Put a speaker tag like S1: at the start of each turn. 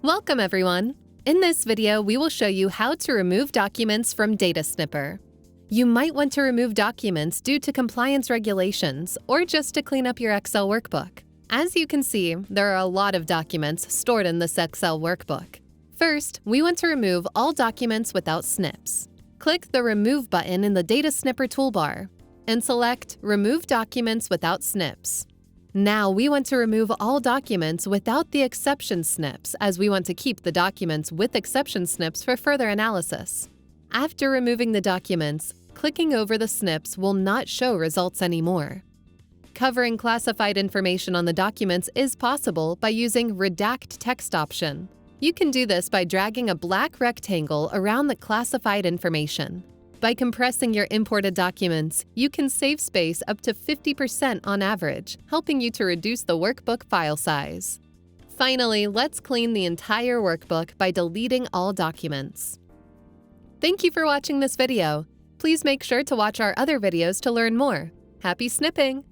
S1: Welcome, everyone! In this video, we will show you how to remove documents from DataSnipper. You might want to remove documents due to compliance regulations or just to clean up your Excel workbook. As you can see, there are a lot of documents stored in this Excel workbook. First, we want to remove all documents without snips. Click the Remove button in the DataSnipper toolbar and select Remove Documents Without Snips. Now we want to remove all documents without the exception snips, as we want to keep the documents with exception snips for further analysis. After removing the documents, clicking over the snips will not show results anymore. Covering classified information on the documents is possible by using Redact Text option. You can do this by dragging a black rectangle around the classified information. By compressing your imported documents, you can save space up to 50% on average, helping you to reduce the workbook file size. Finally, let's clean the entire workbook by deleting all documents. Thank you for watching this video. Please make sure to watch our other videos to learn more. Happy snipping!